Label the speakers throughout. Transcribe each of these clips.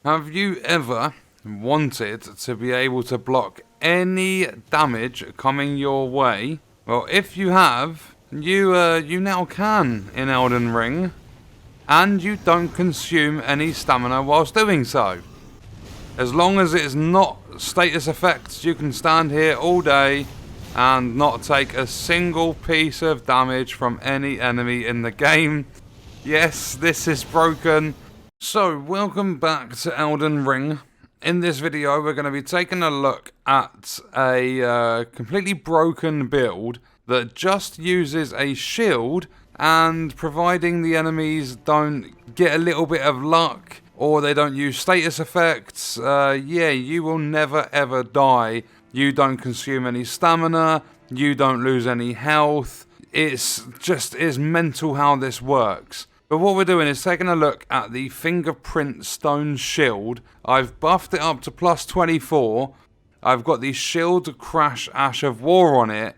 Speaker 1: Have you ever wanted to be able to block any damage coming your way? Well, if you have, you now can in Elden Ring, and you don't consume any stamina whilst doing so. As long as it's not status effects, you can stand here all day and not take a single piece of damage from any enemy in the game. Yes, this is broken. So, welcome back to Elden Ring. In this video, we're going to be taking a look at a completely broken build that just uses a shield, and providing the enemies don't get a little bit of luck or they don't use status effects, you will never ever die. You don't consume any stamina, you don't lose any health. It's mental how this works. But what we're doing is taking a look at the fingerprint stone shield. I've buffed it up to plus 24. I've got the shield crash ash of war on it.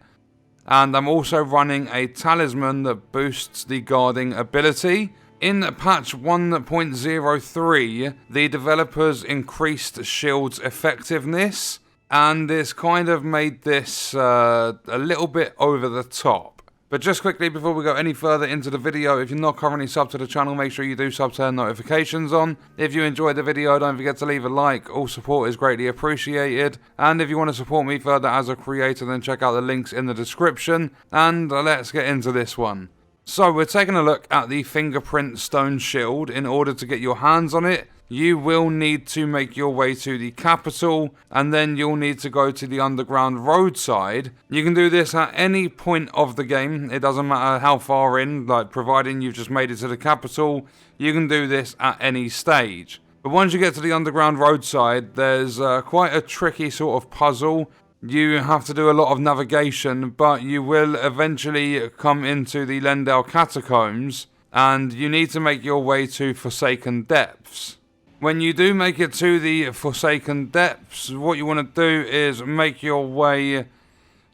Speaker 1: And I'm also running a talisman that boosts the guarding ability. In patch 1.03, the developers increased shield's effectiveness, and it's kind of made this a little bit over the top. But just quickly before we go any further into the video, if you're not currently subbed to the channel, make sure you do sub, turn notifications on. If you enjoyed the video, don't forget to leave a like. All support is greatly appreciated. And if you want to support me further as a creator, then check out the links in the description. And let's get into this one. So we're taking a look at the fingerprint stone shield. In order to get your hands on it, you will need to make your way to the capital, and then you'll need to go to the underground roadside. You can do this at any point of the game. It doesn't matter how far in, like providing you've just made it to the capital, you can do this at any stage. But once you get to the underground roadside, there's quite a tricky sort of puzzle. You have to do a lot of navigation, but you will eventually come into the Lendale catacombs, and you need to make your way to Forsaken Depths. When you do make it to the Forsaken Depths, what you want to do is make your way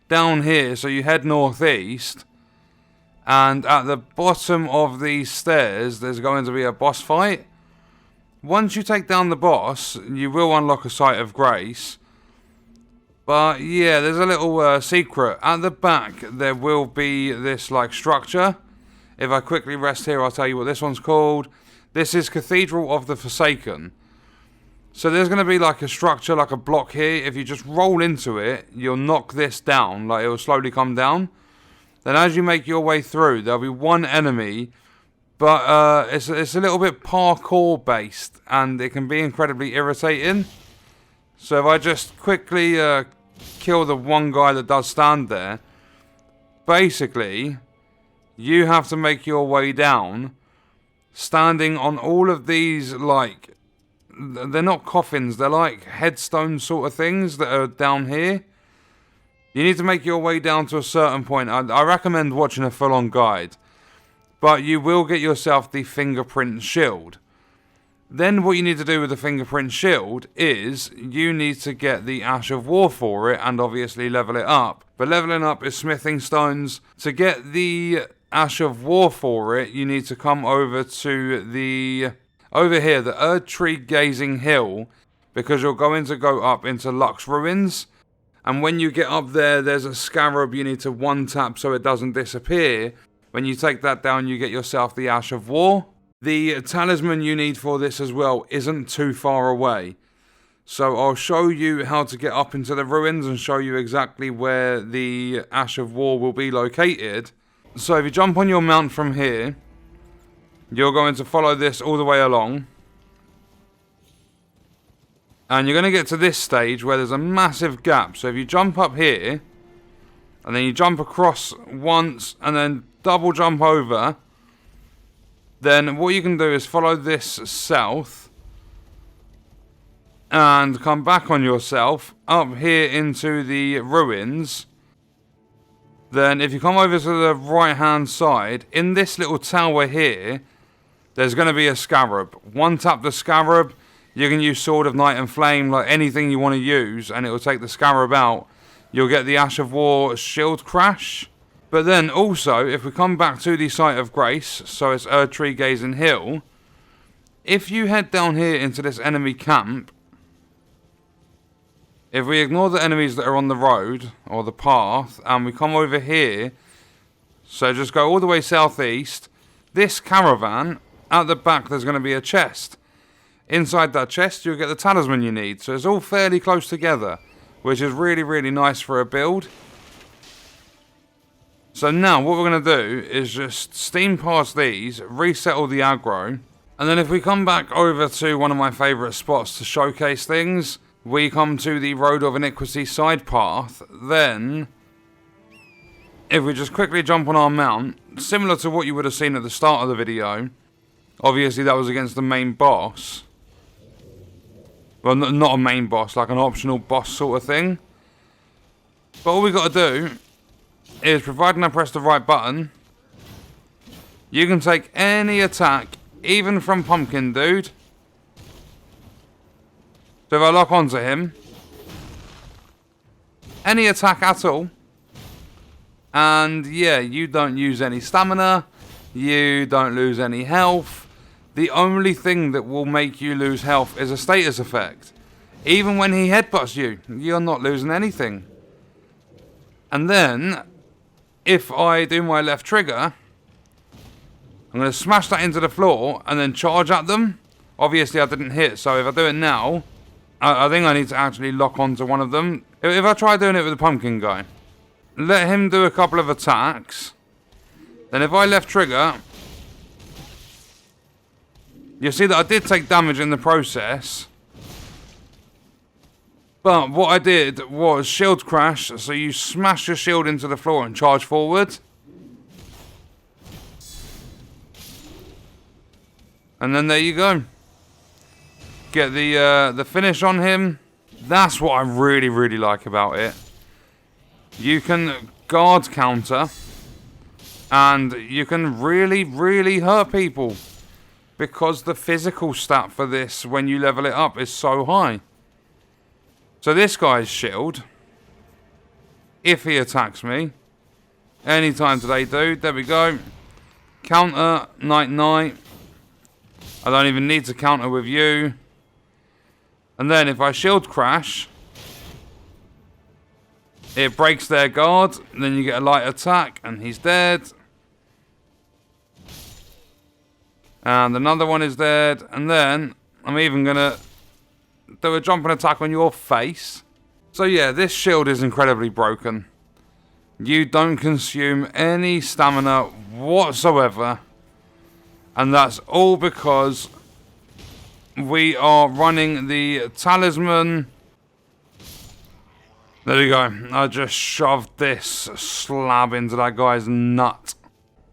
Speaker 1: down here. So you head northeast, and at the bottom of these stairs, there's going to be a boss fight. Once you take down the boss, you will unlock a Sight of Grace. But yeah, there's a little secret. At the back, there will be this like structure. If I quickly rest here, I'll tell you what this one's called. This is Cathedral of the Forsaken. So there's going to be like a structure, like a block here. If you just roll into it, you'll knock this down. Like it will slowly come down. Then as you make your way through, there'll be one enemy. But it's a little bit parkour based, and it can be incredibly irritating. So if I just quickly kill the one guy that does stand there, basically, you have to make your way down, standing on all of these, like, they're not coffins, they're like headstone sort of things that are down here. You need to make your way down to a certain point. I recommend watching a full-on guide, but you will get yourself the fingerprint shield. Then what you need to do with the fingerprint shield is you need to get the Ash of War for it and obviously level it up. But leveling up is smithing stones. To get the Ash of War for it, you need to come over to the Erd Tree Gazing Hill, because you're going to go up into Lux Ruins. And when you get up there, there's a scarab you need to one tap so it doesn't disappear. When you take that down, you get yourself the Ash of War. The talisman you need for this as well isn't too far away. So I'll show you how to get up into the ruins and show you exactly where the Ash of War will be located. So if you jump on your mount from here, you're going to follow this all the way along. And you're going to get to this stage where there's a massive gap. So if you jump up here, and then you jump across once, and then double jump over, then what you can do is follow this south and come back on yourself up here into the ruins. Then if you come over to the right hand side, in this little tower here, there's going to be a scarab. One tap the scarab, you can use Sword of Night and Flame, like anything you want to use, and it will take the scarab out. You'll get the Ash of War shield crash. But then also, if we come back to the Sight of Grace, so it's Erd Tree Gazing Hill, if you head down here into this enemy camp, if we ignore the enemies that are on the road or the path and we come over here, so just go all the way southeast, this caravan, at the back there's going to be a chest. Inside that chest you'll get the talisman you need, so it's all fairly close together, which is really, really nice for a build. So now what we're going to do is just steam past these, reset all the aggro, and then if we come back over to one of my favourite spots to showcase things, we come to the Road of Iniquity side path. Then if we just quickly jump on our mount, similar to what you would have seen at the start of the video, obviously that was against the main boss. Well, not a main boss, like an optional boss sort of thing. But all we got to do is, providing I press the right button, you can take any attack, even from Pumpkin Dude. So if I lock onto him, any attack at all, and yeah, you don't use any stamina, you don't lose any health. The only thing that will make you lose health is a status effect. Even when he headbutts you, you're not losing anything. And then, if I do my left trigger, I'm going to smash that into the floor and then charge at them. Obviously I didn't hit, so if I do it now, I think I need to actually lock onto one of them. If I try doing it with the pumpkin guy, let him do a couple of attacks, then if I left trigger, you'll see that I did take damage in the process. But what I did was shield crash, so you smash your shield into the floor and charge forward. And then there you go. Get the finish on him. That's what I really, really like about it. You can guard counter, and you can really, really hurt people, because the physical stat for this when you level it up is so high. So this guy's shield, if he attacks me, anytime today, dude, there we go. Counter, night. I don't even need to counter with you. And then if I shield crash, it breaks their guard, and then you get a light attack, and he's dead. And another one is dead, and then I'm even going to do a jumping attack on your face. So yeah, this shield is incredibly broken. You don't consume any stamina whatsoever, and that's all because we are running the talisman. There we go. I just shoved this slab into that guy's nut.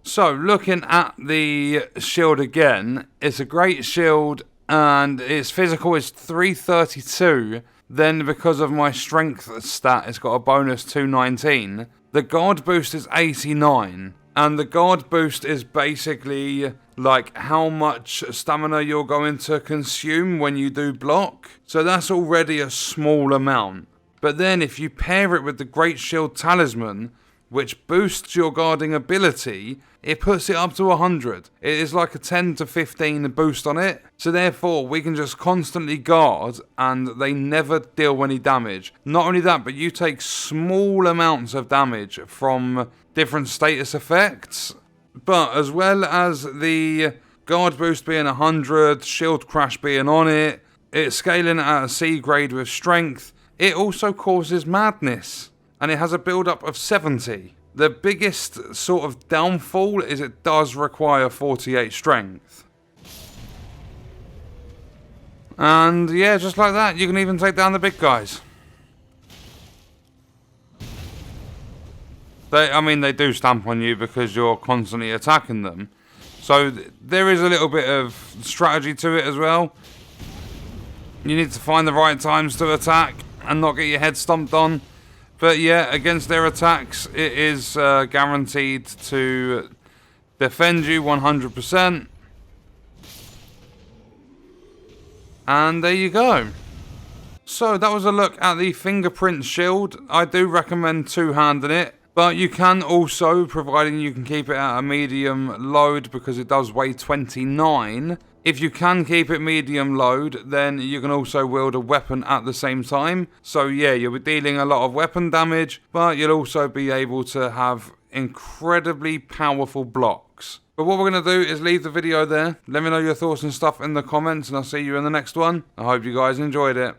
Speaker 1: So, looking at the shield again, it's a great shield, and its physical is 332. Then, because of my strength stat, it's got a bonus 219. The guard boost is 89. And the guard boost is basically like how much stamina you're going to consume when you do block. So that's already a small amount. But then if you pair it with the Great Shield Talisman, which boosts your guarding ability, it puts it up to 100. It is like a 10 to 15 boost on it. So therefore, we can just constantly guard and they never deal any damage. Not only that, but you take small amounts of damage from different status effects. But as well as the guard boost being 100, shield crash being on it, it's scaling at a C grade with strength, it also causes madness. And it has a build up of 70. The biggest sort of downfall is it does require 48 strength. And yeah, just like that, you can even take down the big guys. They do stamp on you because you're constantly attacking them. So there is a little bit of strategy to it as well. You need to find the right times to attack and not get your head stomped on. But yeah, against their attacks, it is guaranteed to defend you 100%. And there you go. So that was a look at the fingerprint shield. I do recommend two-handing it. But you can also, providing you can keep it at a medium load because it does weigh 29. If you can keep it medium load, then you can also wield a weapon at the same time. So yeah, you'll be dealing a lot of weapon damage, but you'll also be able to have incredibly powerful blocks. But what we're going to do is leave the video there. Let me know your thoughts and stuff in the comments, and I'll see you in the next one. I hope you guys enjoyed it.